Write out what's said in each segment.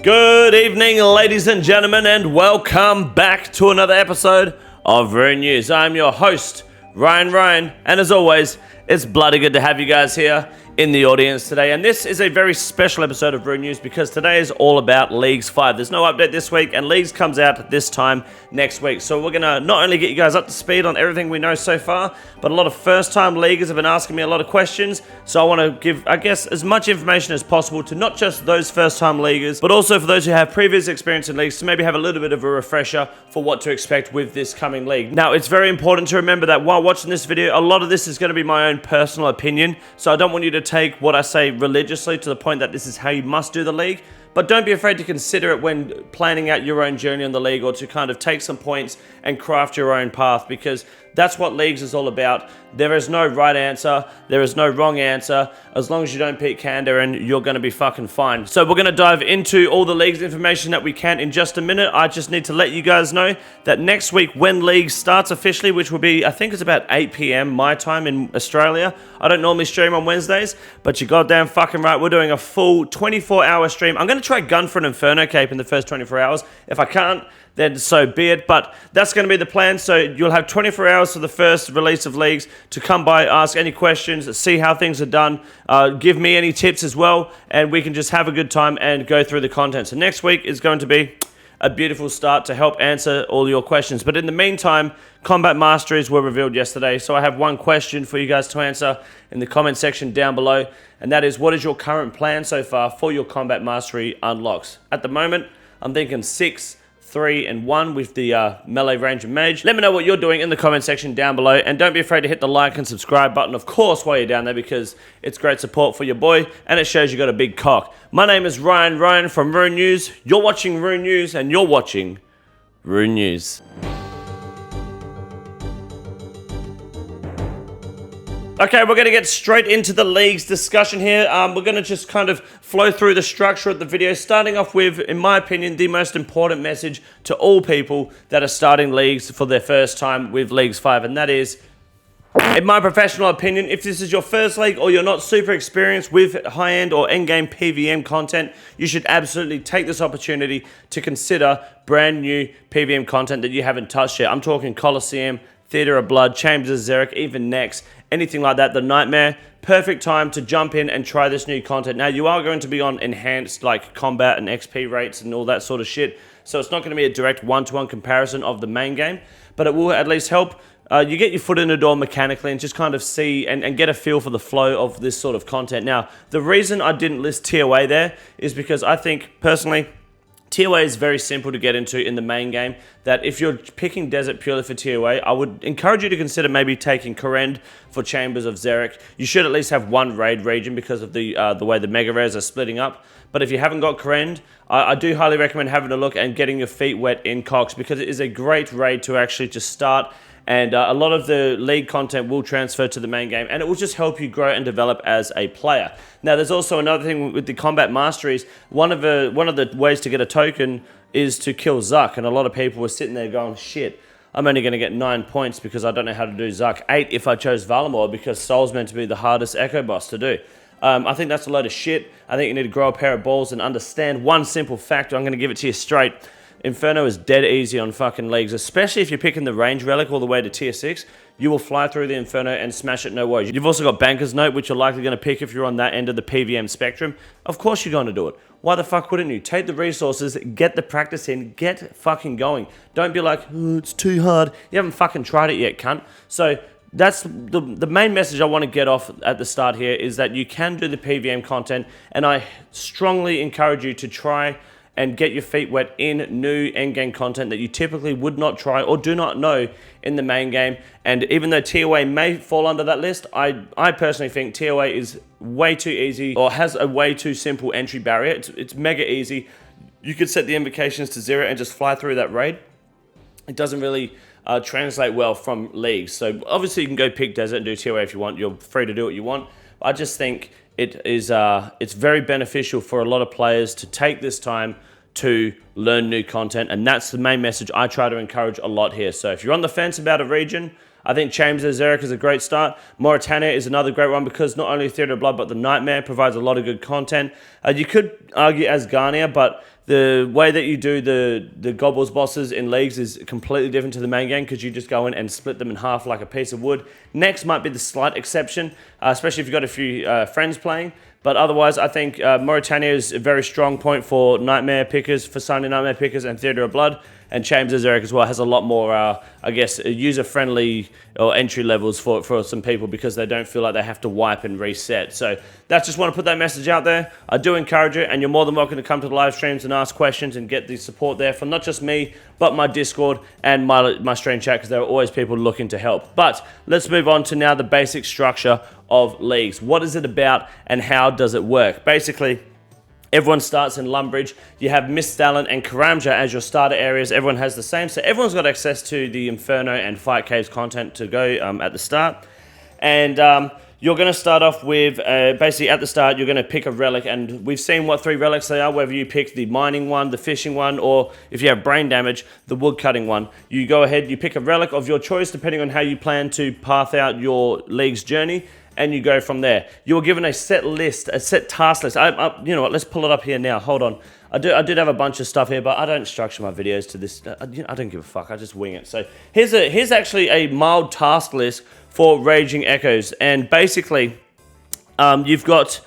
Good evening, ladies and gentlemen, and welcome back to another episode of Rune News. I'm your host, Ryan, and as always, it's bloody good to have you guys here in the audience today. And this is a very special episode of Rune News because today is all about Leagues 5. There's no update this week, and Leagues comes out this time next week. So we're going to not only get you guys up to speed on everything we know so far, but a lot of first-time leaguers have been asking me a lot of questions. So I want to give, I guess, as much information as possible to not just those first-time leaguers, but also for those who have previous experience in leagues to maybe have a little bit of a refresher for what to expect with this coming league. Now, it's very important to remember that while watching this video, a lot of this is going to be my own personal opinion. So I don't want you to take what I say religiously to the point that this is how you must do the league. But don't be afraid to consider it when planning out your own journey on the league, or to kind of take some points and craft your own path, because that's what Leagues is all about. There is no right answer. There is no wrong answer. As long as you don't pick Kandor, and you're going to be fucking fine. So we're going to dive into all the Leagues information that we can in just a minute. I just need to let you guys know that next week when League starts officially, which will be, I think it's about 8 PM my time in Australia. I don't normally stream on Wednesdays, but you're goddamn fucking right. We're doing a full 24-hour stream. I'm going to try gun for an Inferno cape in the first 24 hours. If I can't, then so be it. But that's going to be the plan. So you'll have 24 hours for the first release of Leagues to come by, ask any questions, see how things are done, give me any tips as well, and we can just have a good time and go through the content. So next week is going to be a beautiful start to help answer all your questions. But in the meantime, combat masteries were revealed yesterday, so I have one question for you guys to answer in the comment section down below, and that is, what is your current plan so far for your combat mastery unlocks? At the moment, I'm thinking 6, 3, and 1 with the melee ranger mage. Let me know what you're doing in the comment section down below, and don't be afraid to hit the like and subscribe button, of course, while you're down there, because it's great support for your boy, and it shows you got a big cock. My name is Ryan from Rune News. You're watching Rune News, and you're watching Rune News. Okay, we're going to get straight into the Leagues discussion here. We're going to just kind of flow through the structure of the video, starting off with, in my opinion, the most important message to all people that are starting Leagues for their first time with Leagues 5, and that is, in my professional opinion, if this is your first league or you're not super experienced with high-end or endgame PVM content, you should absolutely take this opportunity to consider brand new PVM content that you haven't touched yet. I'm talking Colosseum, Theater of Blood, Chambers of Xeric, even Nex, anything like that, the Nightmare. Perfect time to jump in and try this new content. Now, you are going to be on enhanced like combat and XP rates and all that sort of shit, so it's not going to be a direct one-to-one comparison of the main game, but it will at least help you get your foot in the door mechanically and just kind of see and get a feel for the flow of this sort of content. Now, the reason I didn't list TOA there is because I think, personally, TOA is very simple to get into in the main game, that if you're picking Desert purely for TOA, I would encourage you to consider maybe taking Kourend for Chambers of Xeric. You should at least have one raid region because of the way the mega rares are splitting up. But if you haven't got Kourend, I do highly recommend having a look and getting your feet wet in Cox, because it is a great raid to actually just start. And a lot of the league content will transfer to the main game, and it will just help you grow and develop as a player. Now, there's also another thing with the combat masteries. One of the ways to get a token is to kill Zuck, and a lot of people were sitting there going, shit, I'm only going to get 9 points because I don't know how to do Zuck. 8 if I chose Valamor, because Soul's meant to be the hardest Echo boss to do. I think that's a load of shit. I think you need to grow a pair of balls and understand one simple fact. I'm going to give it to you straight. Inferno is dead easy on fucking Leagues, especially if you're picking the range relic all the way to tier 6. You will fly through the Inferno and smash it, no worries. You've also got Banker's Note, which you're likely going to pick if you're on that end of the PVM spectrum. Of course you're going to do it. Why the fuck wouldn't you? Take the resources, get the practice in, get fucking going. Don't be like, oh, it's too hard. You haven't fucking tried it yet, cunt. So that's the main message I want to get off at the start here, is that you can do the PVM content, and I strongly encourage you to try and get your feet wet in new endgame content that you typically would not try or do not know in the main game. And even though TOA may fall under that list, I personally think TOA is way too easy, or has a way too simple entry barrier. It's mega easy. You could set the invocations to 0 and just fly through that raid. It doesn't really translate well from Leagues. So obviously you can go pick Desert and do TOA if you want. You're free to do what you want. I just think it's very beneficial for a lot of players to take this time to learn new content, and that's the main message I try to encourage a lot here. So if you're on the fence about a region, I think Chambers of Xeric is a great start. Mauritania is another great one, because not only Theater of Blood, but the Nightmare provides a lot of good content. You could argue Asgarnia, but the way that you do the God Wars bosses in leagues is completely different to the main game, because you just go in and split them in half like a piece of wood. Next might be the slight exception, especially if you've got a few friends playing. But otherwise, I think Mauritania is a very strong point for Nightmare pickers, for Sunday Nightmare pickers, and Theatre of Blood. And Chambers Eric as well has a lot more, I guess, user-friendly or entry levels for some people, because they don't feel like they have to wipe and reset. So that's just want to put that message out there. I do encourage it, and you're more than welcome to come to the live streams and ask questions and get the support there from not just me, but my Discord and my stream chat, because there are always people looking to help. But let's move on to now the basic structure of leagues. What is it about and how does it work? Basically, everyone starts in Lumbridge. You have Mistalent and Karamja as your starter areas. Everyone has the same. So everyone's got access to the Inferno and Fight Caves content to go at the start. And you're going to start off with, basically at the start, you're going to pick a relic. And we've seen what 3 relics they are, whether you pick the mining one, the fishing one, or if you have brain damage, the wood cutting one. You go ahead, you pick a relic of your choice, depending on how you plan to path out your league's journey. And you go from there. You are given a set list, a set task list. You know what? Let's pull it up here now. Hold on. I did have a bunch of stuff here, but I don't structure my videos to this. I don't give a fuck. I just wing it. So here's actually a mild task list for Raging Echoes, and basically, you've got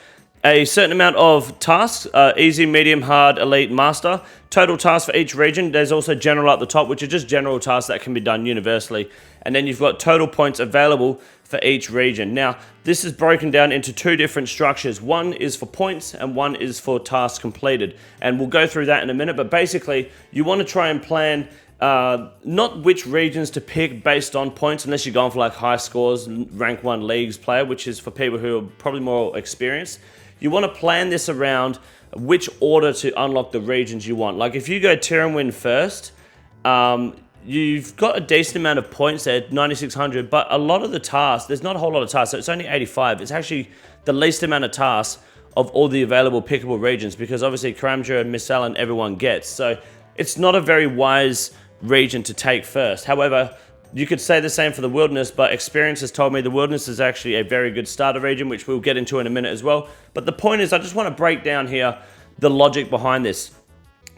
a certain amount of tasks: easy, medium, hard, elite, master. Total tasks for each region. There's also general at the top, which are just general tasks that can be done universally. And then you've got total points available for each region. Now, this is broken down into 2 different structures. One is for points and one is for tasks completed. And we'll go through that in a minute. But basically, you want to try and plan not which regions to pick based on points, unless you're going for like high scores, rank 1 leagues player, which is for people who are probably more experienced. You want to plan this around which order to unlock the regions you want. Like if you go Tirranwin first, you've got a decent amount of points there, 9,600, but a lot of the tasks, there's not a whole lot of tasks, so it's only 85. It's actually the least amount of tasks of all the available pickable regions, because obviously Karamja and Mistalent everyone gets. So it's not a very wise region to take first. However, you could say the same for the Wilderness, but experience has told me the Wilderness is actually a very good starter region, which we'll get into in a minute as well. But the point is, I just want to break down here the logic behind this.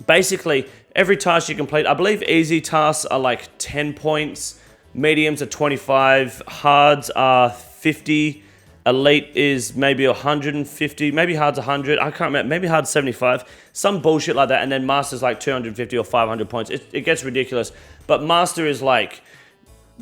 Basically, every task you complete, I believe easy tasks are like 10 points, mediums are 25, hards are 50, elite is maybe 150, maybe hard's 100, I can't remember, maybe hard's 75, some bullshit like that, and then master's like 250 or 500 points. It gets ridiculous, but master is like,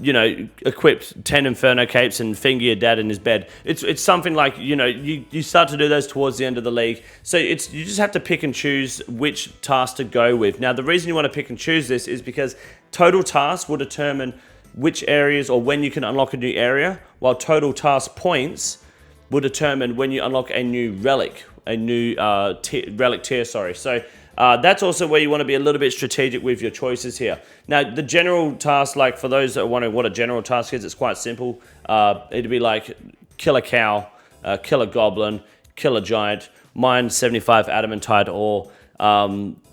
you know, equipped 10 Inferno capes and finger your dad in his bed. It's something like, you know, you start to do those towards the end of the league. So you just have to pick and choose which task to go with. Now, the reason you want to pick and choose this is because total tasks will determine which areas or when you can unlock a new area, while total task points will determine when you unlock a new relic, a new relic tier, sorry. So that's also where you want to be a little bit strategic with your choices here. Now, the general task, like for those that are wondering what a general task is, it's quite simple. It'd be like kill a cow, kill a goblin, kill a giant, mine 75 adamantite ore,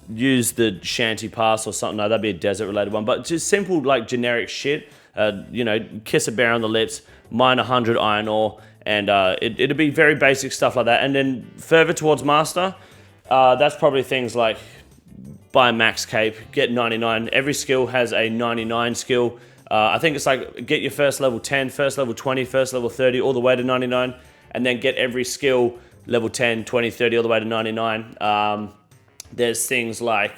use the shanty pass or something. No, that'd be a desert related one, but just simple like generic shit. You know, kiss a bear on the lips, mine 100 iron ore, and it'd be very basic stuff like that. And then further towards master, that's probably things like buy a max cape, get 99. Every skill has a 99 skill. I think it's like get your first level 10, first level 20, first level 30, all the way to 99, and then get every skill level 10, 20, 30, all the way to 99. There's things like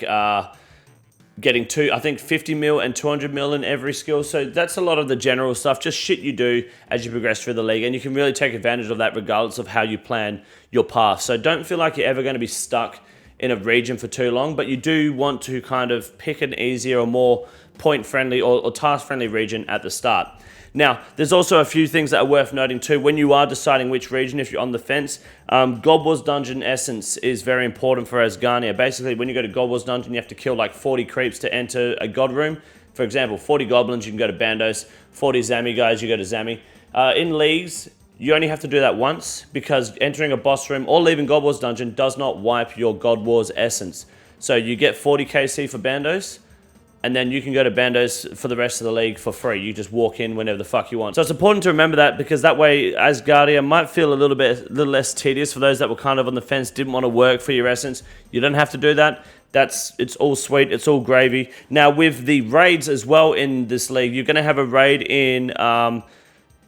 getting I think 50 mil and 200 mil in every skill. So that's a lot of the general stuff, just shit you do as you progress through the league. And you can really take advantage of that regardless of how you plan your path. So don't feel like you're ever going to be stuck in a region for too long, but you do want to kind of pick an easier or more point-friendly or task-friendly region at the start. Now, there's also a few things that are worth noting too. When you are deciding which region, if you're on the fence, God Wars Dungeon Essence is very important for Asgarnia. Basically, when you go to God Wars Dungeon, you have to kill like 40 creeps to enter a God Room. For example, 40 Goblins, you can go to Bandos. 40 Zami guys, you go to Zami. In leagues, you only have to do that once, because entering a boss room or leaving God Wars Dungeon does not wipe your God Wars Essence. So you get 40 KC for Bandos, and then you can go to Bandos for the rest of the league for free. You just walk in whenever the fuck you want. So it's important to remember that, because that way Asgardia might feel a little less tedious for those that were kind of on the fence, didn't want to work for your essence. You don't have to do that. It's all sweet, it's all gravy. Now with the raids as well in this league, you're gonna have a raid in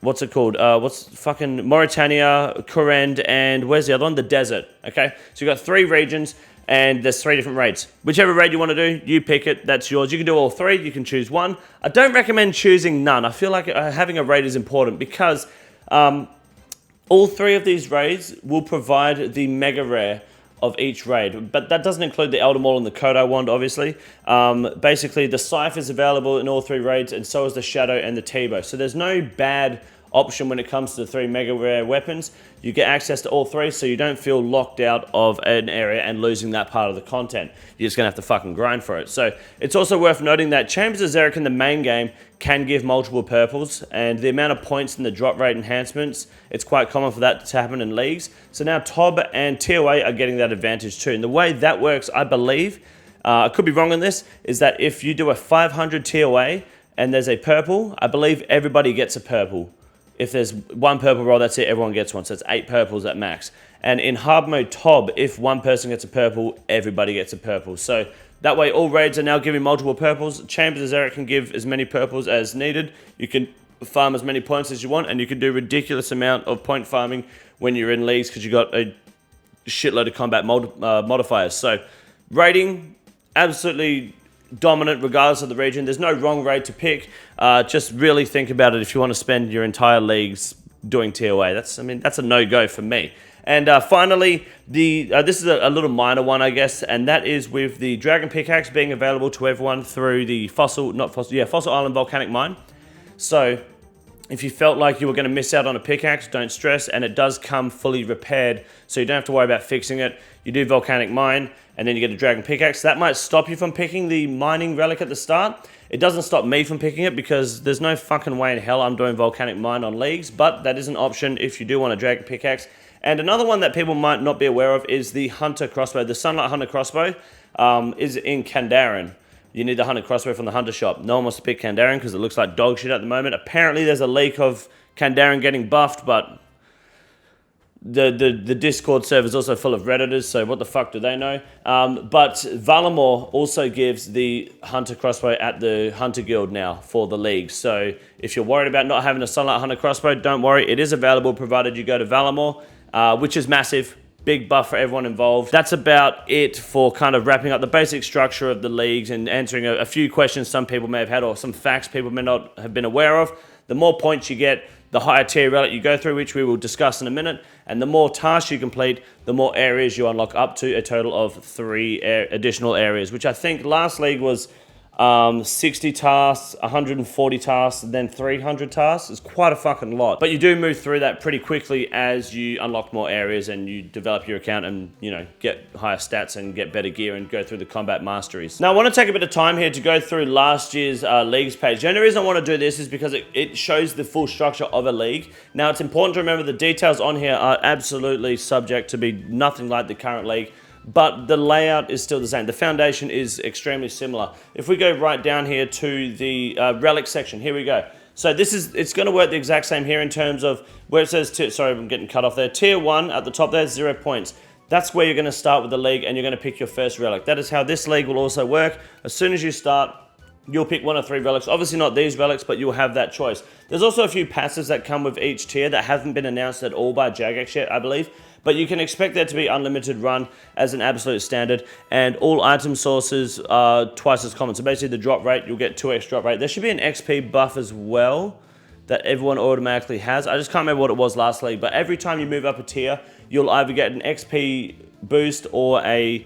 what's it called? Mauritania, Kurend, and where's the other one? The desert. Okay, so you've got 3 regions, and there's 3 different raids. Whichever raid you want to do, you pick it. That's yours. You can do all 3. You can choose one. I don't recommend choosing none. I feel like having a raid is important because all 3 of these raids will provide the mega rare of each raid, but that doesn't include the Elder Maul and the Kodo Wand, obviously. Basically, the Scythe is available in all 3 raids, and so is the Shadow and the Tebow. So there's no bad option when it comes to the 3 mega rare weapons. You get access to all 3, so you don't feel locked out of an area and losing that part of the content. You're just gonna have to fucking grind for it. So it's also worth noting that Chambers of Xeric in the main game can give multiple purples, and the amount of points and the drop rate enhancements, it's quite common for that to happen in leagues. So now Tob and TOA are getting that advantage too. And the way that works, I believe, I could be wrong on this, is that if you do a 500 TOA and there's a purple, I believe everybody gets a purple. If there's 1 purple roll, that's it, everyone gets one. So it's 8 purples at max. And in hard mode Tob, if 1 person gets a purple, everybody gets a purple. So that way all raids are now giving multiple purples. Chambers of Xeric can give as many purples as needed. You can farm as many points as you want, and you can do ridiculous amount of point farming when you're in leagues because you got a shitload of combat modifiers. So raiding, absolutely dominant regardless of the region. There's no wrong raid to pick. Just really think about it if you want to spend your entire leagues doing TOA. That's a no-go for me. And finally, this is a little minor one, I guess, and that is with the Dragon Pickaxe being available to everyone through the Fossil Island Volcanic Mine. So if you felt like you were going to miss out on a pickaxe, don't stress, and it does come fully repaired, so you don't have to worry about fixing it. You do Volcanic Mine, and then you get a Dragon Pickaxe. That might stop you from picking the Mining Relic at the start. It doesn't stop me from picking it because there's no fucking way in hell I'm doing Volcanic Mine on leagues, but that is an option if you do want a Dragon Pickaxe. And another one that people might not be aware of is the Hunter Crossbow. The Sunlight Hunter Crossbow is in Kandaren. You need the Hunter Crossbow from the Hunter shop. No one wants to pick Kandaren because it looks like dog shit at the moment. Apparently there's a leak of Kandaren getting buffed, but the Discord server is also full of Redditors, so what the fuck do they know? But Valamor also gives the Hunter Crossbow at the Hunter Guild now for the league. So if you're worried about not having a Sunlight Hunter Crossbow, don't worry. It is available provided you go to Valamor, which is massive. Big buff for everyone involved. That's about it for kind of wrapping up the basic structure of the leagues and answering a few questions some people may have had or some facts people may not have been aware of. The more points you get, the higher tier relic you go through, which we will discuss in a minute, and the more tasks you complete, the more areas you unlock, up to a total of 3 additional areas, which I think last league was 60 tasks, 140 tasks, and then 300 tasks. It's quite a fucking lot. But you do move through that pretty quickly as you unlock more areas and you develop your account and, you know, get higher stats and get better gear and go through the combat masteries. Now, I want to take a bit of time here to go through last year's leagues page. The only reason I want to do this is because it shows the full structure of a league. Now, it's important to remember the details on here are absolutely subject to be nothing like the current league, but the layout is still the same. The foundation is extremely similar. If we go right down here to the Relic section, here we go. So it's going to work the exact same here in terms of where it says, sorry, I'm getting cut off there. Tier 1 at the top there, 0 points. That's where you're going to start with the league and you're going to pick your first relic. That is how this league will also work. As soon as you start, you'll pick 1 of 3 relics. Obviously not these relics, but you'll have that choice. There's also a few passives that come with each tier that haven't been announced at all by Jagex yet, I believe. But you can expect there to be unlimited run as an absolute standard, and all item sources are twice as common. So basically the drop rate, you'll get 2x drop rate. There should be an XP buff as well that everyone automatically has. I just can't remember what it was last league, but every time you move up a tier, you'll either get an XP boost or a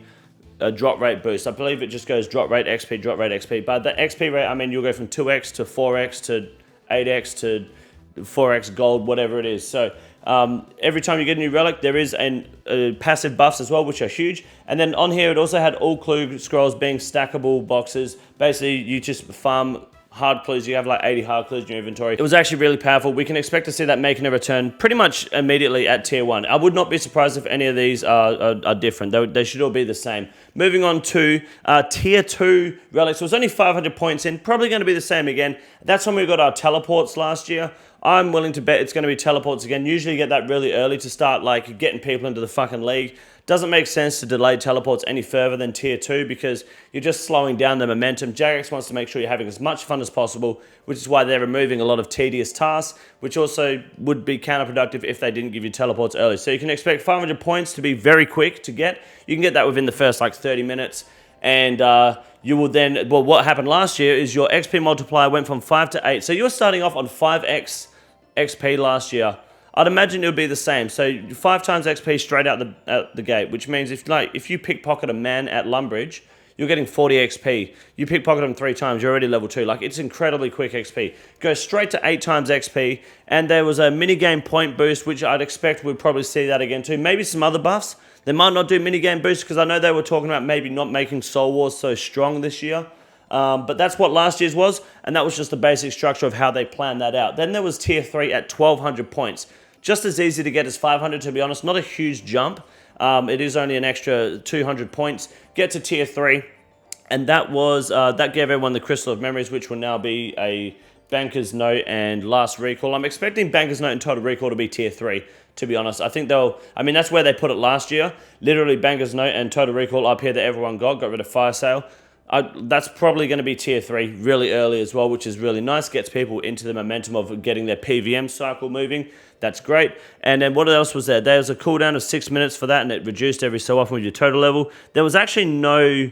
drop rate boost. I believe it just goes drop rate, XP. But the XP rate, I mean, you'll go from 2x to 4x to 8x to 4x gold, whatever it is. So every time you get a new relic, there is passive buffs as well, which are huge. And then on here, it also had all clue scrolls being stackable boxes. Basically, you just farm hard clues. You have like 80 hard clues in your inventory. It was actually really powerful. We can expect to see that making a return pretty much immediately at tier 1. I would not be surprised if any of these are different. They should all be the same. Moving on to tier 2 relics. So it's only 500 points in, probably going to be the same again. That's when we got our teleports last year. I'm willing to bet it's going to be teleports again. Usually you get that really early to start like getting people into the fucking league. Doesn't make sense to delay teleports any further than tier 2 because you're just slowing down the momentum. Jagex wants to make sure you're having as much fun as possible, which is why they're removing a lot of tedious tasks, which also would be counterproductive if they didn't give you teleports early. So you can expect 500 points to be very quick to get. You can get that within the first like 30 minutes. And you will then, well, what happened last year is your XP multiplier went from 5 to 8. So you're starting off on 5x XP last year. I'd imagine it would be the same. So 5 times XP straight out the gate, which means if you pickpocket a man at Lumbridge, you're getting 40 XP. You pickpocket him 3 times, you're already level 2. Like, it's incredibly quick XP. Go straight to 8 times XP, and there was a minigame point boost, which I'd expect we'd probably see that again too. Maybe some other buffs. They might not do minigame boosts, because I know they were talking about maybe not making Soul Wars so strong this year. But that's what last year's was, and that was just the basic structure of how they planned that out. Then there was Tier 3 at 1,200 points. Just as easy to get as 500, to be honest. Not a huge jump. It is only an extra 200 points. Get to Tier 3, and that was that gave everyone the Crystal of Memories, which will now be a Banker's Note and Last Recall. I'm expecting Banker's Note and Total Recall to be Tier 3, to be honest. I think that's where they put it last year. Literally Banker's Note and Total Recall up here that everyone got rid of Fire Sale. That's probably going to be Tier 3 really early as well, which is really nice. Gets people into the momentum of getting their PVM cycle moving. That's great. And then what else was there? There was a cooldown of 6 minutes for that, and it reduced every so often with your total level. There was actually no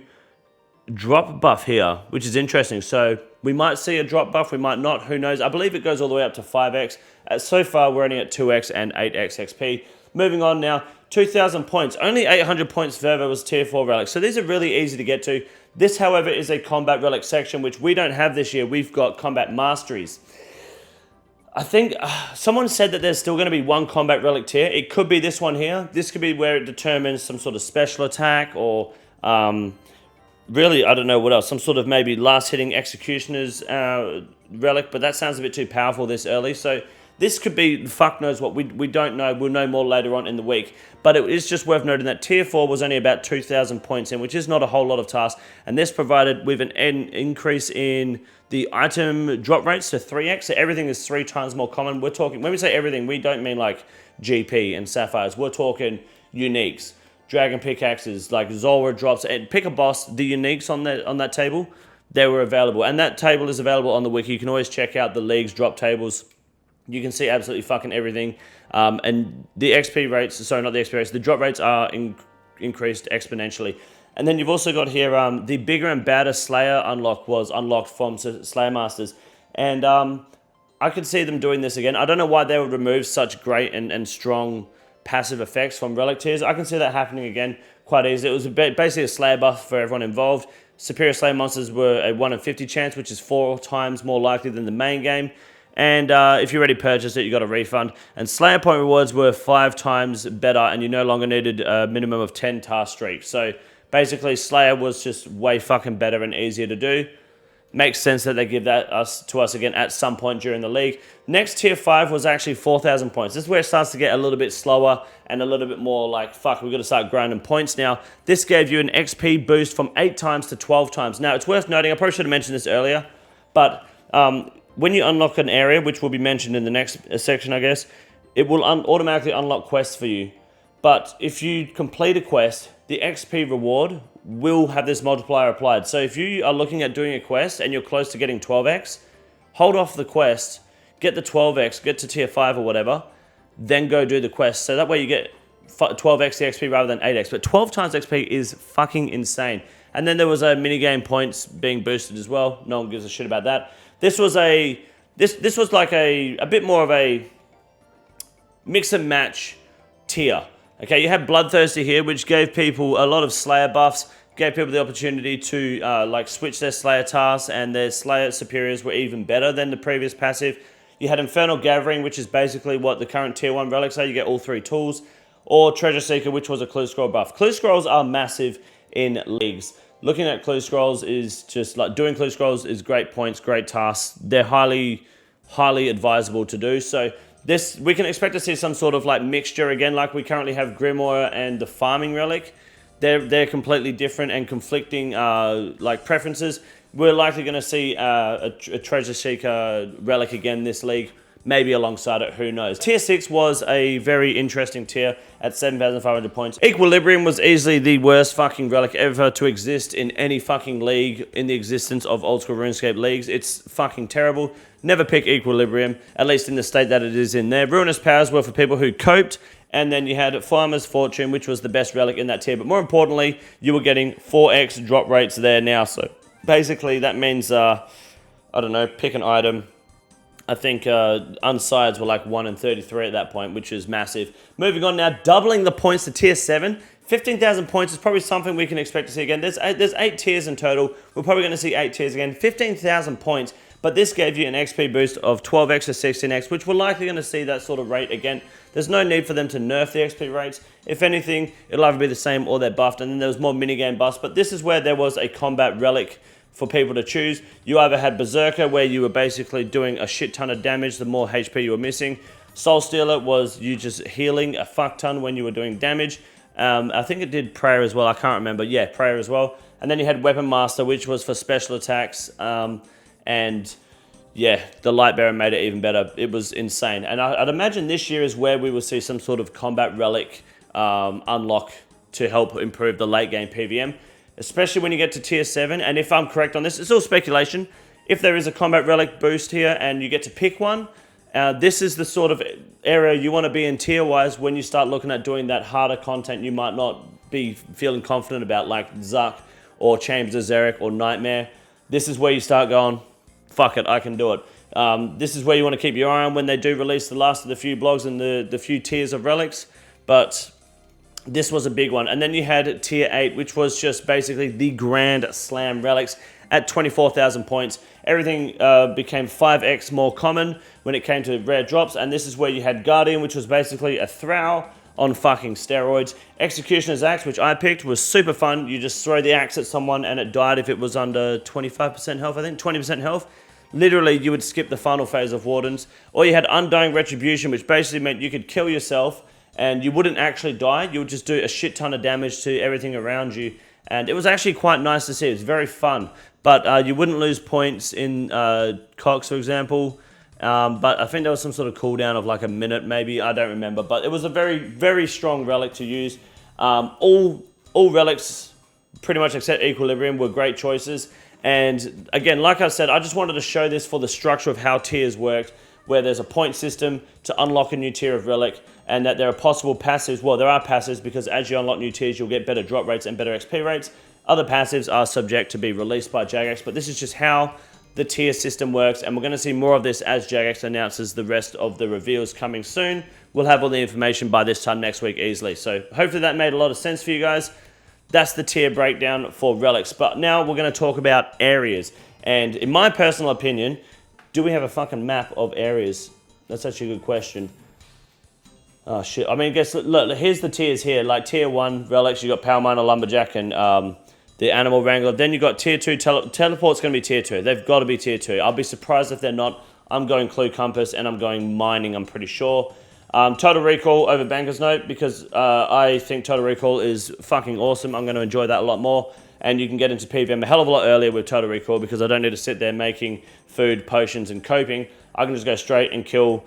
drop buff here, which is interesting. So we might see a drop buff, we might not, who knows. I believe it goes all the way up to 5x. So far, we're only at 2x and 8x XP. Moving on now, 2,000 points. Only 800 points further was Tier 4 relics. So these are really easy to get to. This, however, is a combat relic section, which we don't have this year. We've got combat masteries. I think someone said that there's still going to be one combat relic tier. It could be this one here. This could be where it determines some sort of special attack or really, I don't know what else. Some sort of maybe last hitting executioner's relic, but that sounds a bit too powerful this early. So this could be, fuck knows what, we don't know. We'll know more later on in the week. But it is just worth noting that Tier 4 was only about 2,000 points in, which is not a whole lot of tasks. And this provided with an increase in the item drop rates to 3x. So everything is 3 times more common. We're talking, when we say everything, we don't mean like GP and Sapphires. We're talking uniques, dragon pickaxes, like Zora drops, and pick a boss. The uniques on that table, they were available. And that table is available on the wiki. You can always check out the league's drop tables. You can see absolutely fucking everything. And the XP rates, sorry, not the XP rates, the drop rates are increased exponentially. And then you've also got here, the bigger and badder Slayer unlock was unlocked from Slayer Masters. And I could see them doing this again. I don't know why they would remove such great and strong passive effects from relic tiers. I can see that happening again quite easily. It was basically a Slayer buff for everyone involved. Superior Slayer monsters were a 1 in 50 chance, which is 4 times more likely than the main game. And if you already purchased it, you got a refund. And Slayer point rewards were 5 times better, and you no longer needed a minimum of 10 task streaks. So basically, Slayer was just way fucking better and easier to do. Makes sense that they give that to us again at some point during the league. Next, Tier 5 was actually 4,000 points. This is where it starts to get a little bit slower and a little bit more like, fuck, we've got to start grinding points now. This gave you an XP boost from 8 times to 12 times. Now, it's worth noting, I probably should have mentioned this earlier, but when you unlock an area, which will be mentioned in the next section, I guess, it will automatically unlock quests for you. But if you complete a quest, the XP reward will have this multiplier applied. So if you are looking at doing a quest and you're close to getting 12x, hold off the quest, get the 12x, get to Tier 5 or whatever, then go do the quest. So that way you get 12x the XP rather than 8x. But 12 times XP is fucking insane. And then there was a minigame points being boosted as well. No one gives a shit about that. This was this was like a bit more of a mix and match tier. Okay, you had Bloodthirsty here, which gave people a lot of Slayer buffs, gave people the opportunity to like switch their Slayer tasks, and their Slayer superiors were even better than the previous passive. You had Infernal Gathering, which is basically what the current Tier 1 relics are. You get all 3 tools. Or Treasure Seeker, which was a Clue Scroll buff. Clue Scrolls are massive in leagues. Looking at Clue Scrolls is just like doing Clue Scrolls is great points, great tasks. They're highly advisable to do. So this, we can expect to see some sort of like mixture again, like we currently have Grimoire and the Farming Relic. They're completely different and conflicting like preferences. we're likely going to see a Treasure Seeker Relic again this league. Maybe alongside it, who knows. Tier 6 was a very interesting tier at 7,500 points. Equilibrium was easily the worst fucking relic ever to exist in any fucking league in the existence of Oldschool Runescape leagues. It's fucking terrible. Never pick Equilibrium, at least in the state that it is in there. Ruinous Powers were for people who coped, and then you had Farmer's Fortune, which was the best relic in that tier. But more importantly, you were getting 4x drop rates there now. So basically that means, I don't know, pick an item. I think unsides were like 1 in 33 at that point, which is massive. Moving on now, doubling the points to tier 7. 15,000 points is probably something we can expect to see again. There's 8 tiers in total. We're probably going to see 8 tiers again. 15,000 points, but this gave you an XP boost of 12x to 16x, which we're likely going to see that sort of rate again. There's no need for them to nerf the XP rates. If anything, it'll either be the same or they're buffed, and then there was more minigame buffs, but this is where there was a combat relic for people to choose. You either had Berserker, where you were basically doing a shit ton of damage the more HP you were missing. Soul Stealer was you just healing a fuck ton when you were doing damage. I think it did Prayer as well, I can't remember. Yeah, Prayer as well. And then you had Weapon Master, which was for special attacks. And yeah, the Light Bearer made it even better. It was insane. And I'd imagine this year is where we will see some sort of combat relic unlock to help improve the late game PVM. Especially when you get to tier 7, and if I'm correct on this, it's all speculation. If there is a combat relic boost here and you get to pick one, this is the sort of area you want to be in tier-wise when you start looking at doing that harder content you might not be feeling confident about, like Zuck or Chambers of Xeric or Nightmare. This is where you start going, fuck it, I can do it. This is where you want to keep your eye on when they do release the last of the few blogs and the few tiers of relics, but this was a big one. And then you had tier 8, which was just basically the Grand Slam relics at 24,000 points. Everything became 5x more common when it came to rare drops, and this is where you had Guardian, which was basically a Thrall on fucking steroids. Executioner's Axe, which I picked, was super fun. You just throw the axe at someone and it died if it was under 25% health, I think, 20% health. Literally, you would skip the final phase of Wardens. Or you had Undying Retribution, which basically meant you could kill yourself and you wouldn't actually die. You would just do a shit ton of damage to everything around you. And it was actually quite nice to see. It was very fun. But you wouldn't lose points in Cox, for example. But I think there was some sort of cooldown of like a minute, maybe. I don't remember. But it was a very, very strong relic to use. All relics, pretty much except Equilibrium, were great choices. And again, like I said, I just wanted to show this for the structure of how tiers worked, where there's a point system to unlock a new tier of relic, and that there are possible passives. Well, there are passives because as you unlock new tiers, you'll get better drop rates and better XP rates. Other passives are subject to be released by Jagex, but this is just how the tier system works, and we're going to see more of this as Jagex announces the rest of the reveals coming soon. We'll have all the information by this time next week easily. So hopefully that made a lot of sense for you guys. That's the tier breakdown for relics. But now we're going to talk about areas. And in my personal opinion, do we have a fucking map of areas? That's actually a good question. Oh shit. I mean, I guess, look, here's the tiers here. Like tier 1 relics, you got Power Miner, Lumberjack, and the Animal Wrangler. Then you got tier 2, Teleport's going to be tier 2. They've got to be tier 2. I'll be surprised if they're not. I'm going Clue Compass and I'm going Mining, I'm pretty sure. Total Recall over Banker's Note because I think Total Recall is fucking awesome. I'm going to enjoy that a lot more. And you can get into PVM a hell of a lot earlier with Total Recall because I don't need to sit there making food, potions, and coping. I can just go straight and kill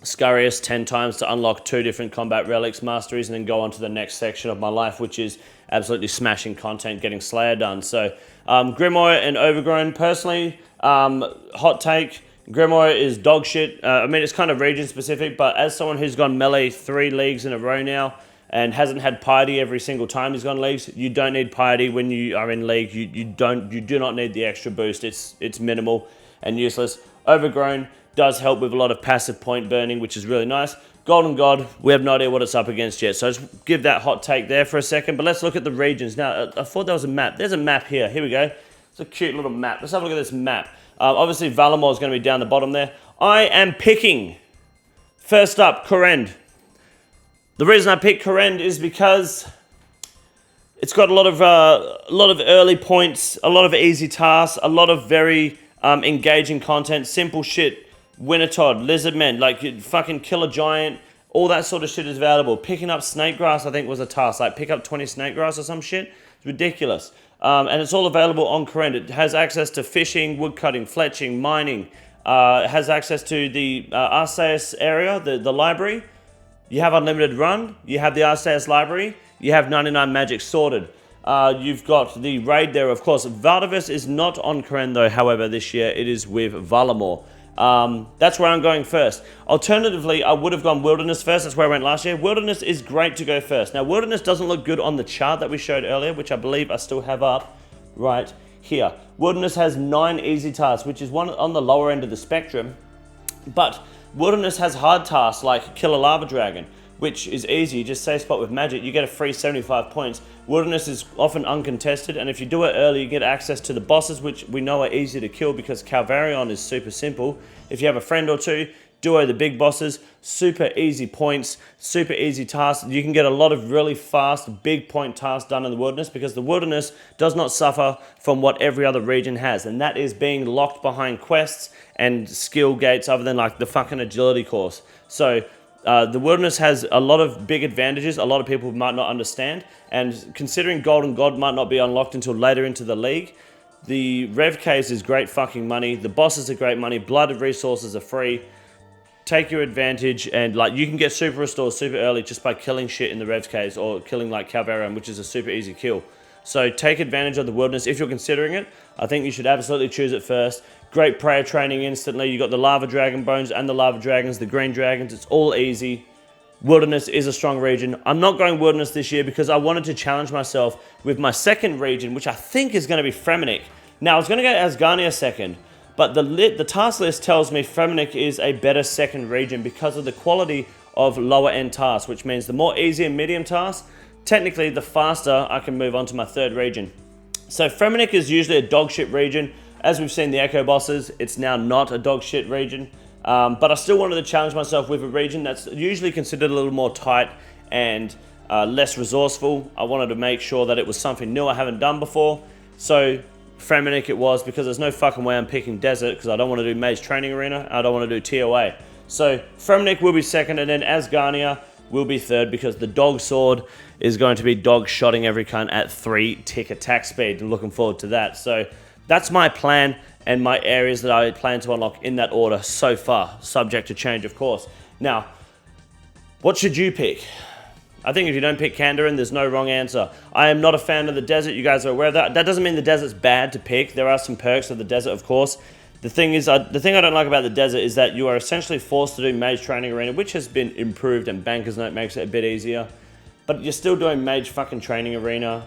Scarius 10 times to unlock 2 different combat relics masteries and then go on to the next section of my life, which is absolutely smashing content, getting Slayer done. So Grimoire and Overgrown, personally, hot take, Grimoire is dog shit. I mean, it's kind of region specific, but as someone who's gone melee 3 leagues in a row now and hasn't had piety every single time he's gone leagues, you don't need piety when you are in league. You do not need the extra boost. It's minimal and useless. Overgrown does help with a lot of passive point burning, which is really nice. Golden God, we have no idea what it's up against yet, so just give that hot take there for a second. But let's look at the regions. Now, I thought there was a map. There's a map here. Here we go. It's a cute little map. Let's have a look at this map. Obviously, Valamor is going to be down the bottom there. I am picking, first up, Kourend. The reason I picked Kourend is because it's got a lot of early points, a lot of easy tasks, a lot of very engaging content, simple shit. Wintertod, Lizardmen, like you fucking kill a giant, all that sort of shit is available. Picking up snake grass, I think, was a task. Like pick up 20 snake grass or some shit. It's ridiculous. and it's all available on Karen. It has access to fishing, woodcutting, fletching, mining. It has access to the RCS area, the library. You have unlimited run. You have the RCS library. You have 99 magic sorted. You've got the raid there, of course. Valdivis is not on Karen though, however, this year. It is with Valamor. That's where I'm going first. Alternatively, I would have gone Wilderness first. That's where I went last year. Wilderness is great to go first. Now, Wilderness doesn't look good on the chart that we showed earlier, which I believe I still have up right here. Wilderness has 9 easy tasks, which is one on the lower end of the spectrum. But Wilderness has hard tasks like kill a lava dragon, which is easy. You just save spot with magic. You get a free 75 points. Wilderness is often uncontested, and if you do it early, you get access to the bosses, which we know are easy to kill because Calvarion is super simple. If you have a friend or two, duo the big bosses, super easy points, super easy tasks. You can get a lot of really fast, big point tasks done in the Wilderness because the Wilderness does not suffer from what every other region has, and that is being locked behind quests and skill gates other than like the fucking agility course. So the Wilderness has a lot of big advantages a lot of people might not understand, and considering Golden God might not be unlocked until later into the league, the Rev Caves is great fucking money, the bosses are great money, blooded resources are free. Take your advantage, and like you can get super restores super early just by killing shit in the Rev Caves or killing like Calvarion, which is a super easy kill. So take advantage of the Wilderness if you're considering it. I think you should absolutely choose it first. Great prayer training instantly. You got the lava dragon bones and the lava dragons, the green dragons. It's all easy. Wilderness is a strong region. I'm not going Wilderness this year because I wanted to challenge myself with my second region, which I think is going to be Fremennik. Now I was going to go Asgarnia second, but the task list tells me Fremennik is a better second region because of the quality of lower end tasks, which means the more easy and medium tasks, technically the faster I can move on to my third region. So Fremennik is usually a dog shit region. As we've seen the Echo bosses, it's now not a dog shit region. But I still wanted to challenge myself with a region that's usually considered a little more tight and less resourceful. I wanted to make sure that it was something new I haven't done before. So Fremennik it was, because there's no fucking way I'm picking Desert because I don't want to do Mage Training Arena. I don't want to do TOA. So Fremennik will be second, and then Asgarnia will be third because the dog sword is going to be dog shotting every cunt at 3 tick attack speed. I'm looking forward to that. So that's my plan and my areas that I plan to unlock in that order so far, subject to change of course. Now, what should you pick? I think if you don't pick Kandarin, there's no wrong answer. I am not a fan of the desert, you guys are aware of that. That doesn't mean the desert's bad to pick. There are some perks of the desert, of course. The thing is, the thing I don't like about the desert is that you are essentially forced to do Mage Training Arena, which has been improved, and Banker's Note makes it a bit easier. But you're still doing Mage fucking Training Arena.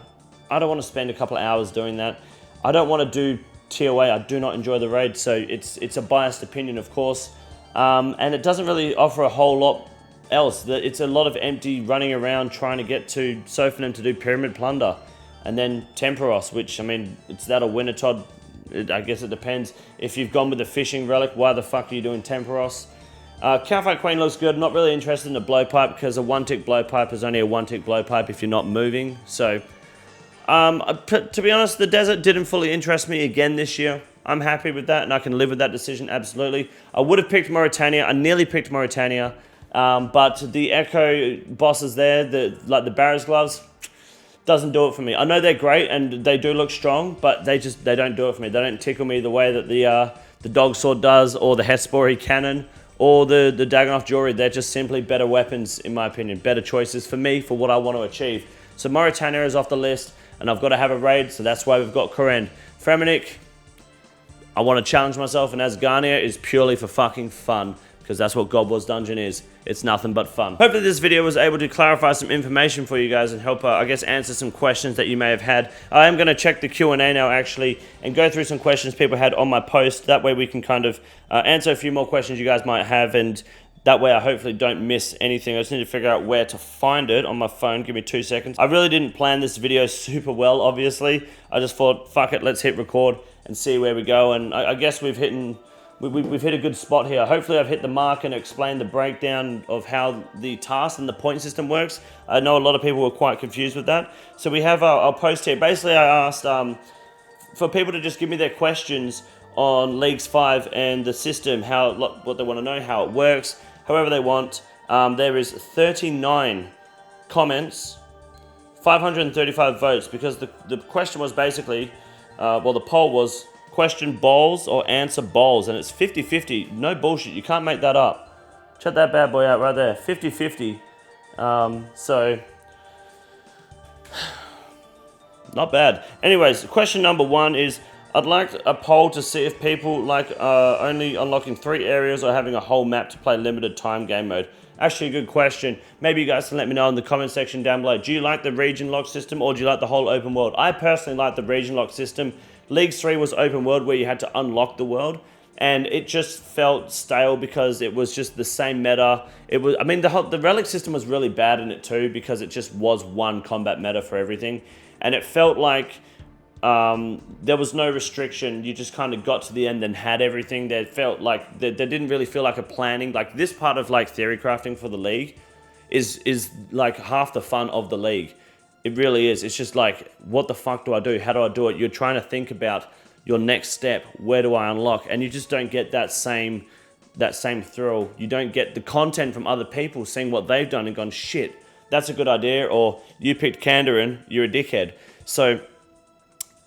I don't want to spend a couple of hours doing that. I don't want to do TOA. I do not enjoy the raid, so it's a biased opinion, of course. And it doesn't really offer a whole lot else. It's a lot of empty running around trying to get to Sophonim to do Pyramid Plunder. And then Temperos, which, I mean, it's that or Wintertodt. I guess it depends. If you've gone with the fishing relic, why the fuck are you doing Temperos? Cowfight Queen looks good. Not really interested in the blowpipe because a 1-tick blowpipe is only a 1-tick blowpipe if you're not moving. So, to be honest, the desert didn't fully interest me again this year. I'm happy with that, and I can live with that decision, absolutely. I would have picked Mauritania. I nearly picked Mauritania. But the Echo bosses there, like the Barrow's Gloves, doesn't do it for me. I know they're great and they do look strong, but they don't do it for me. They don't tickle me the way that the Dog Sword does, or the Hespori Cannon, or the Dagonoth Jewelry. They're just simply better weapons, in my opinion. Better choices for me, for what I want to achieve. So Mauritania is off the list, and I've got to have a raid, so that's why we've got Koren. Fremennik, I want to challenge myself, and Asgarnia is purely for fucking fun, because that's what God Wars Dungeon is. It's nothing but fun. Hopefully this video was able to clarify some information for you guys and help, I guess, answer some questions that you may have had. I am going to check the Q&A now, actually, and go through some questions people had on my post. That way we can kind of answer a few more questions you guys might have, and that way I hopefully don't miss anything. I just need to figure out where to find it on my phone. Give me 2 seconds. I really didn't plan this video super well, obviously. I just thought, fuck it, let's hit record and see where we go. And I guess we've hit a good spot here. Hopefully I've hit the mark and explained the breakdown of how the task and the point system works. I know a lot of people were quite confused with that. So we have our post here. Basically I asked for people to just give me their questions on Leagues 5 and the system, what they want to know, how it works, however they want. There is 39 comments, 535 votes, because the question was basically, well, the poll was question bowls or answer bowls, and it's 50-50. No bullshit, you can't make that up. Check that bad boy out right there, 50-50. So, not bad. Anyways, question number 1 is, I'd like a poll to see if people like only unlocking 3 areas or having a whole map to play limited time game mode. Actually, a good question. Maybe you guys can let me know in the comment section down below. Do you like the region lock system, or do you like the whole open world? I personally like the region lock system. League 3 was open world where you had to unlock the world, and it just felt stale because it was just the same meta. It was, I mean, the Relic system was really bad in it too, because it just was one combat meta for everything, and it felt like there was no restriction. You just kind of got to the end and had everything. There felt like there didn't really feel like a planning. Like this part of like theory crafting for the league is like half the fun of the league. It really is. It's just like, what the fuck do I do? How do I do it? You're trying to think about your next step. Where do I unlock? And you just don't get that same thrill. You don't get the content from other people seeing what they've done and gone, shit, that's a good idea, or you picked Kandarin, you're a dickhead. So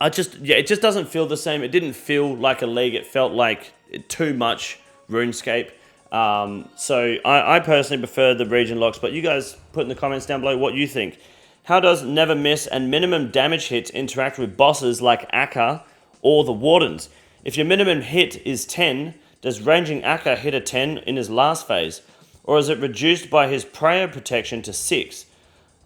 it just doesn't feel the same. It didn't feel like a league. It felt like too much RuneScape. So I personally prefer the region locks, but you guys put in the comments down below what you think. How does never miss and minimum damage hits interact with bosses like Akka or the Wardens? If your minimum hit is 10, does ranging Akka hit a 10 in his last phase? Or is it reduced by his prayer protection to 6?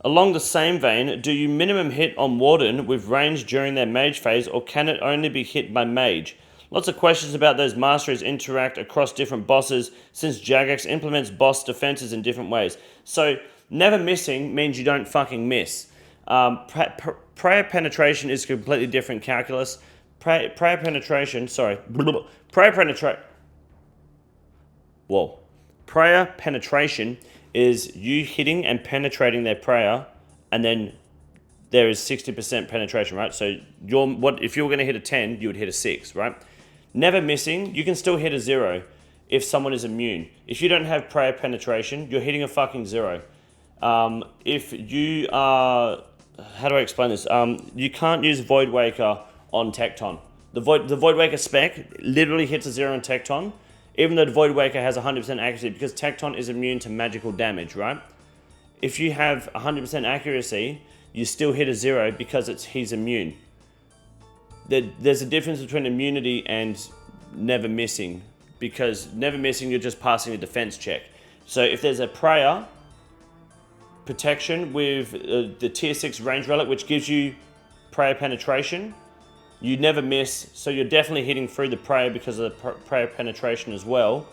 Along the same vein, do you minimum hit on Warden with range during their mage phase, or can it only be hit by mage? Lots of questions about those masteries interact across different bosses, since Jagex implements boss defenses in different ways. So, never missing means you don't fucking miss. Prayer penetration is completely different calculus. Prayer penetration is you hitting and penetrating their prayer, and then there is 60% penetration, right? So if you were going to hit a 10, you would hit a 6, right? Never missing, you can still hit a 0 if someone is immune. If you don't have prayer penetration, you're hitting a fucking 0. If you are, how do I explain this? You can't use Void Waker on Tecton. The Void Waker spec literally hits a 0 on Tecton, even though the Void Waker has 100% accuracy, because Tecton is immune to magical damage, right? If you have 100% accuracy, you still hit a 0 because he's immune. There's a difference between immunity and never missing, because never missing, you're just passing a defense check. So if there's a prayer protection with the tier 6 range relic, which gives you prayer penetration, you never miss, so you're definitely hitting through the prayer because of the prayer penetration as well.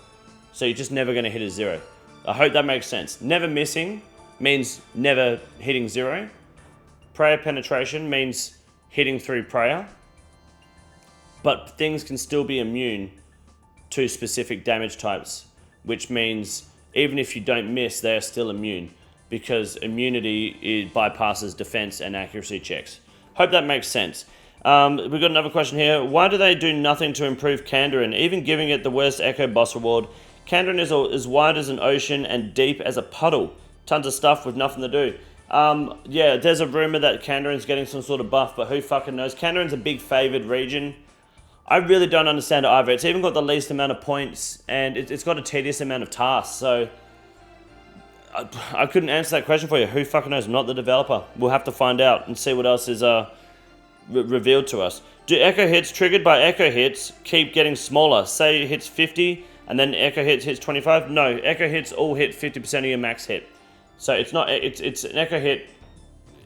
So you're just never going to hit a 0. I hope that makes sense. Never missing means never hitting 0. Prayer penetration means hitting through prayer. But things can still be immune to specific damage types, which means even if you don't miss, they're still immune, because immunity bypasses defense and accuracy checks. Hope that makes sense. We've got another question here. Why do they do nothing to improve Kandarin, even giving it the worst Echo boss reward? Kandarin is as wide as an ocean and deep as a puddle. Tons of stuff with nothing to do. Yeah, there's a rumor that Kandarin's getting some sort of buff, but who fucking knows? Kandarin's a big favored region. I really don't understand it either. It's even got the least amount of points, and it's got a tedious amount of tasks, so I couldn't answer that question for you. Who fucking knows? I'm not the developer. We'll have to find out and see what else is revealed to us. Do echo hits triggered by echo hits keep getting smaller? Say it hits 50 and then echo hits 25? No, echo hits all hit 50% of your max hit. So it's not, it's an echo hit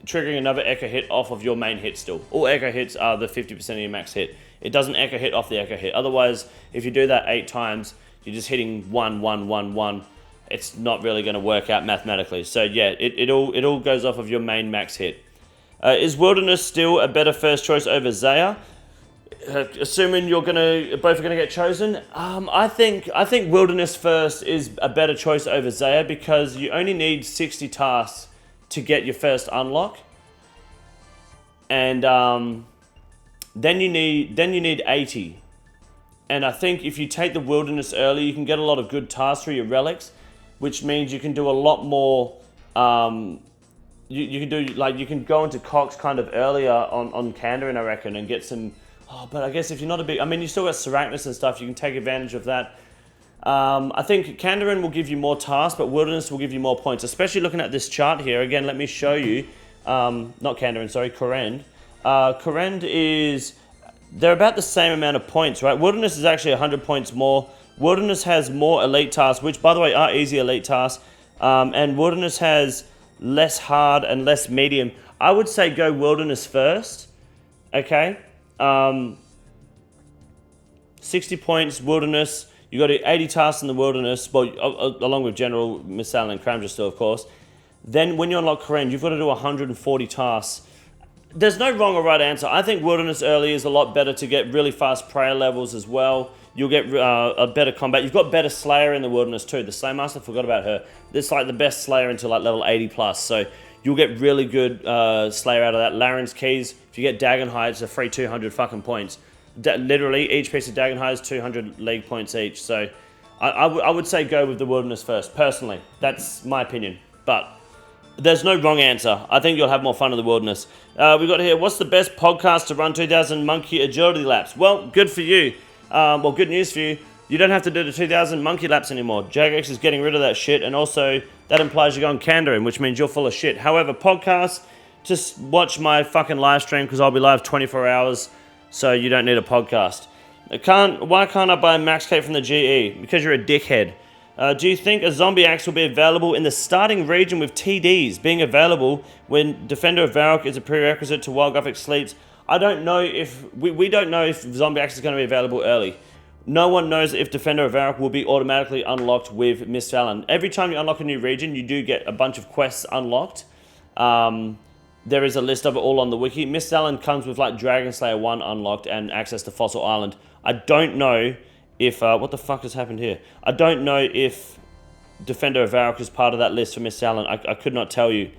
triggering another echo hit off of your main hit still. All echo hits are the 50% of your max hit. It doesn't echo hit off the echo hit. Otherwise, if you do that 8 times, you're just hitting 1, 1, 1, 1. It's not really going to work out mathematically. So yeah, it all goes off of your main max hit. Is Wilderness still a better first choice over Zaya? Assuming both are gonna get chosen, I think Wilderness first is a better choice over Zaya, because you only need 60 tasks to get your first unlock, and then you need 80. And I think if you take the Wilderness early, you can get a lot of good tasks through your relics, which means you can do a lot more you can do, like, you can go into Cox kind of earlier on Kandarin, I reckon, and get some. Oh, but I guess if you're not a big, I mean, you still got Seracnus and stuff. You can take advantage of that. I think Kandarin will give you more tasks, but Wilderness will give you more points. Especially looking at this chart here. Again, let me show you. Not Kandarin, sorry, Korend. Korend is, they're about the same amount of points, right? Wilderness is actually 100 points more. Wilderness has more elite tasks, which, by the way, are easy elite tasks. And Wilderness has less hard and less medium. I would say go Wilderness first, okay? 60 points, Wilderness. You got to do 80 tasks in the Wilderness, well, along with General, Miss Allen, and Cramja still, of course. Then when you unlock Korend, you've got to do 140 tasks. There's no wrong or right answer. I think Wilderness early is a lot better to get really fast prayer levels as well. You'll get a better combat. You've got better Slayer in the Wilderness too. The Slaymaster, forgot about her. It's like the best Slayer until like level 80 plus. So you'll get really good Slayer out of that. Laren's Keys, if you get Dagonhide, it's a free 200 fucking points. Literally, each piece of Dagonhide is 200 league points each. So I would say go with the Wilderness first, personally. That's my opinion. But there's no wrong answer. I think you'll have more fun in the Wilderness. We've got here, what's the best podcast to run 2,000 monkey agility laps? Well, good for you. Well, good news for you. You don't have to do the 2,000 monkey laps anymore. Jagex is getting rid of that shit, and also that implies you're going Kandarin, which means you're full of shit. However, podcasts, just watch my fucking live stream because I'll be live 24 hours, so you don't need a podcast. Why can't I buy Max Cape from the GE? Because you're a dickhead. Do you think a zombie axe will be available in the starting region with TDs being available when Defender of Varrock is a prerequisite to Wild Gothic Sleeps? I don't know if, we don't know if zombie axe is going to be available early. No one knows if Defender of Varrock will be automatically unlocked with Miss Allen. Every time you unlock a new region, you do get a bunch of quests unlocked. There is a list of it all on the wiki. Miss Allen comes with like Dragon Slayer 1 unlocked and access to Fossil Island. I don't know if, what the fuck has happened here? I don't know if Defender of Varrock is part of that list for Miss Allen. I could not tell you.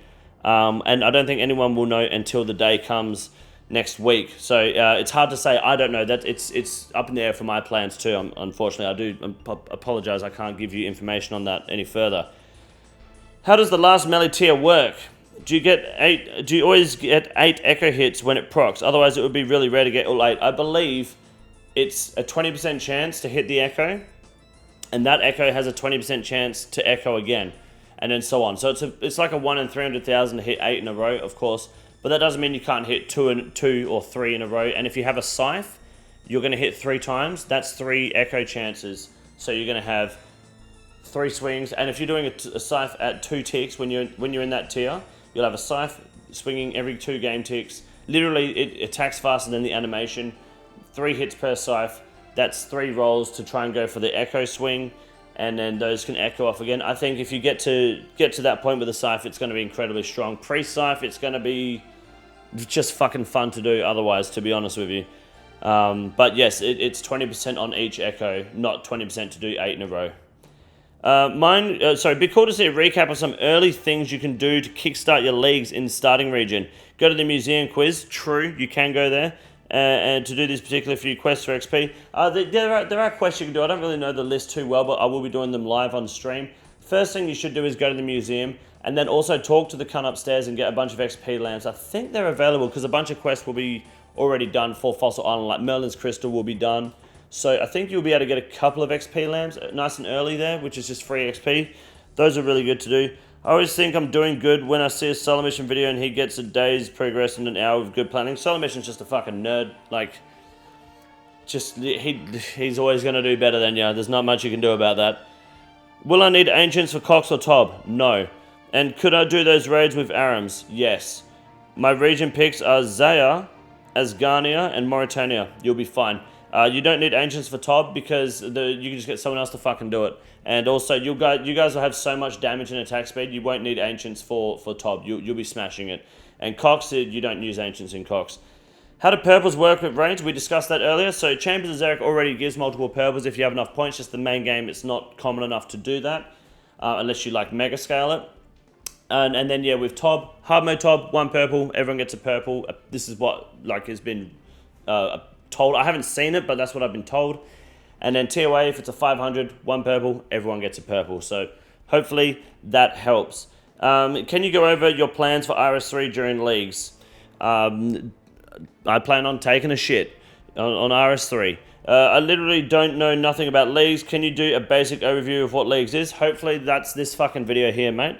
And I don't think anyone will know until the day comes next week. So it's hard to say. I don't know. That it's up in the air for my plans too. Unfortunately, I do apologize. I can't give you information on that any further. How does the last melee tier work? Do you always get 8 echo hits when it procs? Otherwise, it would be really rare to get all 8. I believe it's a 20% chance to hit the echo, and that echo has a 20% chance to echo again, and then so on. So it's like a 1 in 300,000 to hit 8 in a row, of course. But that doesn't mean you can't hit 2 or 3 in a row. And if you have a scythe, you're going to hit 3 times. That's 3 echo chances. So you're going to have 3 swings. And if you're doing a scythe at 2 ticks when you're in that tier, you'll have a scythe swinging every 2 game ticks. Literally, it attacks faster than the animation. 3 hits per scythe. That's 3 rolls to try and go for the echo swing. And then those can echo off again. I think if you get to that point with the scythe, it's going to be incredibly strong. Pre-scythe, it's going to be just fucking fun to do otherwise, to be honest with you. But yes, it's 20% on each echo, not 20% to do 8 in a row. Be cool to see a recap of some early things you can do to kickstart your leagues in starting region. Go to the museum quiz. True, you can go there. And to do these particular few quests for XP. There are quests you can do. I don't really know the list too well, but I will be doing them live on stream. First thing you should do is go to the museum, and then also talk to the cunt upstairs and get a bunch of XP lamps. I think they're available because a bunch of quests will be already done for Fossil Island, like Merlin's Crystal will be done. So I think you'll be able to get a couple of XP lamps nice and early there, which is just free XP. Those are really good to do. I always think I'm doing good when I see a solo mission video and he gets a day's progress and an hour of good planning. Solo mission's just a fucking nerd. Like, just, he's always going to do better than you. There's not much you can do about that. Will I need Ancients for Cox or Tob? No. And could I do those raids with Arams? Yes. My region picks are Zaya, Asgania, and Mauritania. You'll be fine. You don't need Ancients for Tob because you can just get someone else to fucking do it. And also, you guys will have so much damage and attack speed, you won't need Ancients for Tob. You'll be smashing it. And Cox, you don't use Ancients in Cox. How do purples work with raids? We discussed that earlier. So Chambers of Xeric already gives multiple purples if you have enough points. Just the main game, it's not common enough to do that. Unless you like mega scale it. And then yeah, with Tob, hard mode Tob, 1 purple, everyone gets a purple. This is what has been told. I haven't seen it, but that's what I've been told. And then TOA, if it's a 500, 1 purple, everyone gets a purple. So hopefully that helps. Can you go over your plans for RS3 during leagues? I plan on taking a shit on RS3. I literally don't know nothing about leagues. Can you do a basic overview of what leagues is? Hopefully that's this fucking video here, mate.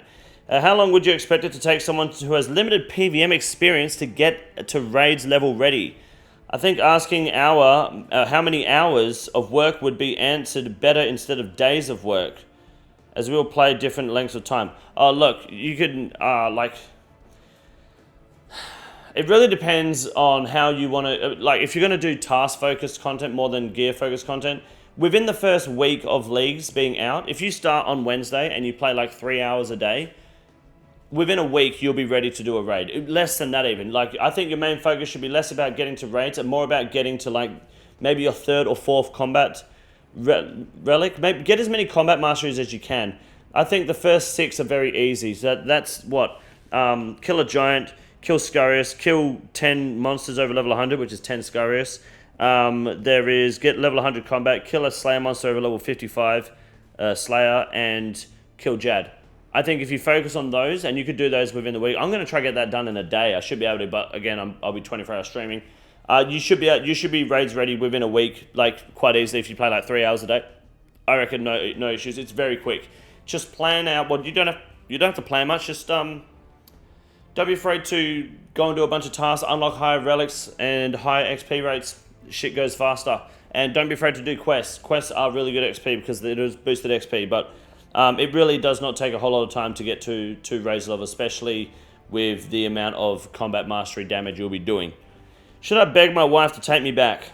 How long would you expect it to take someone who has limited PVM experience to get to raids level ready? I think asking how many hours of work would be answered better instead of days of work, as we will play different lengths of time. Oh, look, you could, it really depends on how you want to, like, if you're going to do task-focused content more than gear-focused content, within the first week of leagues being out, if you start on Wednesday and you play like 3 hours a day, within a week, you'll be ready to do a raid. Less than that even. Like, I think your main focus should be less about getting to raids and more about getting to, like, maybe your 3rd or 4th combat relic. Maybe get as many combat masteries as you can. I think the first 6 are very easy. So that's what? Kill a giant, kill Scarius, kill 10 monsters over level 100, which is 10 Scarius. There is get level 100 combat, kill a Slayer monster over level 55, Slayer, and kill Jad. I think if you focus on those, and you could do those within the week, I'm going to try to get that done in a day. I should be able to, but again, I'll be 24 hours streaming. You should be raids ready within a week, like quite easily if you play like 3 hours a day. I reckon no issues. It's very quick. Just plan out. Well, you don't have to plan much. Just don't be afraid to go and do a bunch of tasks, unlock higher relics and higher XP rates. Shit goes faster. And don't be afraid to do quests. Quests are really good XP because it is boosted XP, but it really does not take a whole lot of time to get to raise level, especially with the amount of combat mastery damage you'll be doing. Should I beg my wife to take me back?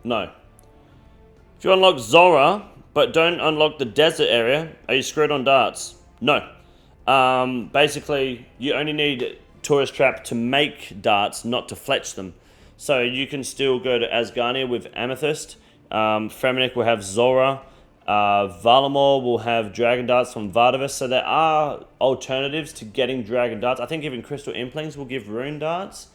No. If you unlock Zora, but don't unlock the desert area, are you screwed on darts? No. Basically, you only need Tourist Trap to make darts, not to fletch them. So you can still go to Asgarnia with Amethyst. Fremenic will have Zora. Valamor will have Dragon Darts from Vardavis. So there are alternatives to getting Dragon Darts. I think even Crystal Implings will give Rune Darts,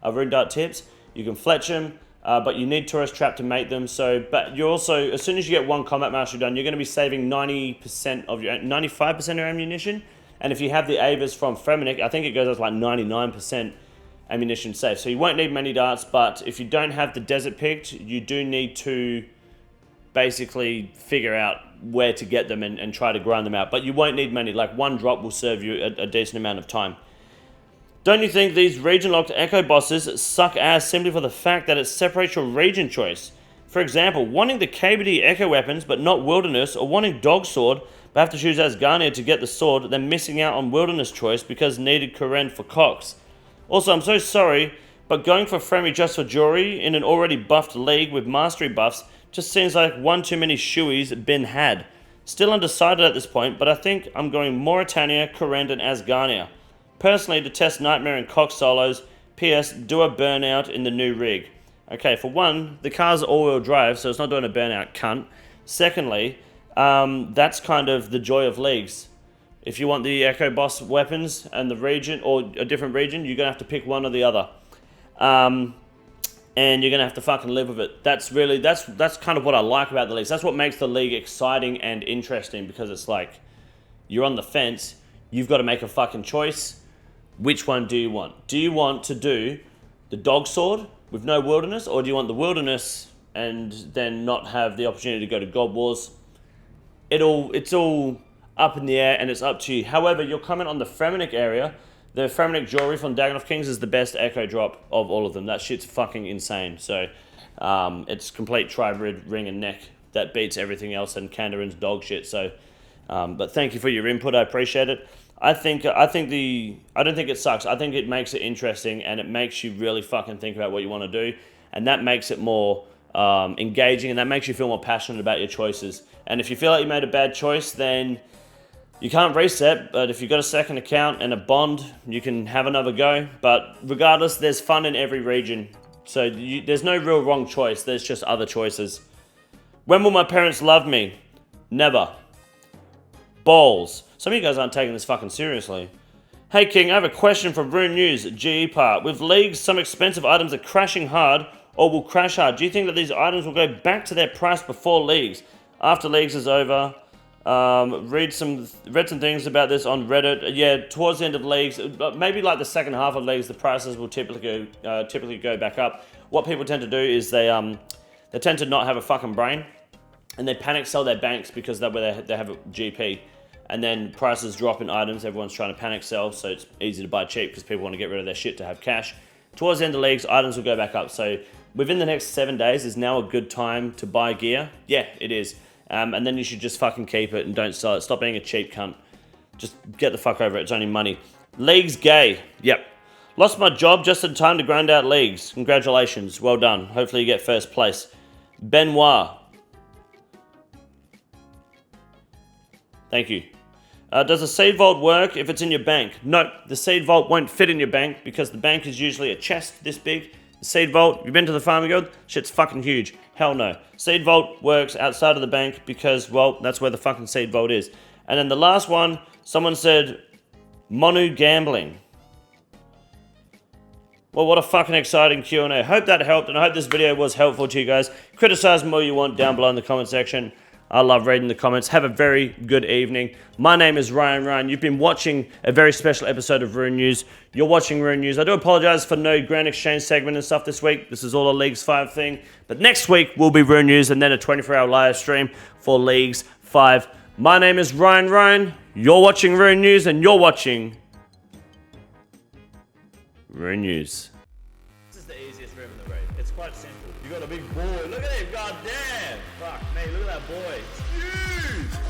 Rune Dart tips. You can fletch them, but you need Tourist Trap to make them. So, but you also, as soon as you get one combat mastery done, you're going to be saving 95% of your ammunition. And if you have the Avers from Fremenic, I think it goes up to like 99% ammunition safe. So you won't need many darts, but if you don't have the desert picked, you do need to basically figure out where to get them and try to grind them out. But you won't need many. Like one drop will serve you a decent amount of time. Don't you think these region-locked echo bosses suck ass simply for the fact that it separates your region choice? For example, wanting the KBD echo weapons but not wilderness, or wanting dog sword but have to choose Asgarnia to get the sword, then missing out on wilderness choice because needed Karen for Cox. Also, I'm so sorry, but going for Fremy just for jewelry in an already buffed league with mastery buffs just seems like one too many shoeys been had. Still undecided at this point, but I think I'm going Mauritania, Karen, and Asgarnia. Personally, to test Nightmare and Cox solos, PS, do a burnout in the new rig. Okay, for one, the car's all-wheel drive, so it's not doing a burnout, cunt. Secondly, that's kind of the joy of leagues. If you want the Echo Boss weapons and the region, or a different region, you're going to have to pick one or the other. And you're going to have to fucking live with it. That's kind of what I like about the leagues. That's what makes the league exciting and interesting, because it's like, you're on the fence, you've got to make a fucking choice. Which one do you want? Do you want to do the dog sword with no wilderness, or do you want the wilderness and then not have the opportunity to go to God Wars? It's all up in the air, and it's up to you. However, your comment on the Fremenic area, the Fremenic jewelry from Dagon Kings is the best echo drop of all of them. That shit's fucking insane. So it's complete tribrid ring and neck that beats everything else, and Kandarin's dog shit. So, but thank you for your input. I appreciate it. I don't think it sucks. I think it makes it interesting, and it makes you really fucking think about what you want to do, and that makes it more engaging, and that makes you feel more passionate about your choices. And if you feel like you made a bad choice, then you can't reset, but if you've got a second account and a bond, you can have another go. But regardless, there's fun in every region. So there's no real wrong choice, there's just other choices. When will my parents love me? Never. Balls. Some of you guys aren't taking this fucking seriously. Hey King, I have a question from Rune News, GE part. With leagues, some expensive items are crashing hard or will crash hard. Do you think that these items will go back to their price before leagues? After leagues is over, Read some things about this on Reddit. Yeah, towards the end of leagues, maybe like the second half of leagues, the prices will typically go back up. What people tend to do is they tend to not have a fucking brain, and they panic sell their banks because they have a GP, and then prices drop in items. Everyone's trying to panic sell, so it's easy to buy cheap because people want to get rid of their shit to have cash. Towards the end of leagues, items will go back up. So within the next 7 days is now a good time to buy gear. Yeah, it is. And then you should just fucking keep it and don't sell it. Stop being a cheap cunt. Just get the fuck over it. It's only money. Leagues gay. Yep. Lost my job just in time to grind out leagues. Congratulations. Well done. Hopefully you get first place. Benoit. Thank you. Does a seed vault work if it's in your bank? No, the seed vault won't fit in your bank because the bank is usually a chest this big. The seed vault, you've been to the farming guild? Shit's fucking huge. Hell no. Seed vault works outside of the bank because, well, that's where the fucking seed vault is. And then the last one, someone said, Monu gambling. Well, what a fucking exciting Q&A. Hope that helped, and I hope this video was helpful to you guys. Criticize me all you want down below in the comment section. I love reading the comments. Have a very good evening. My name is Ryan. You've been watching a very special episode of Rune News. You're watching Rune News. I do apologize for no Grand Exchange segment and stuff this week. This is all a Leagues 5 thing. But next week will be Rune News and then a 24-hour live stream for Leagues 5. My name is Ryan. You're watching Rune News and you're watching Rune News. This is the easiest room in the raid. It's quite simple. You got a big boy. Look at him. God damn. Fuck me. Look at that boy. It's huge.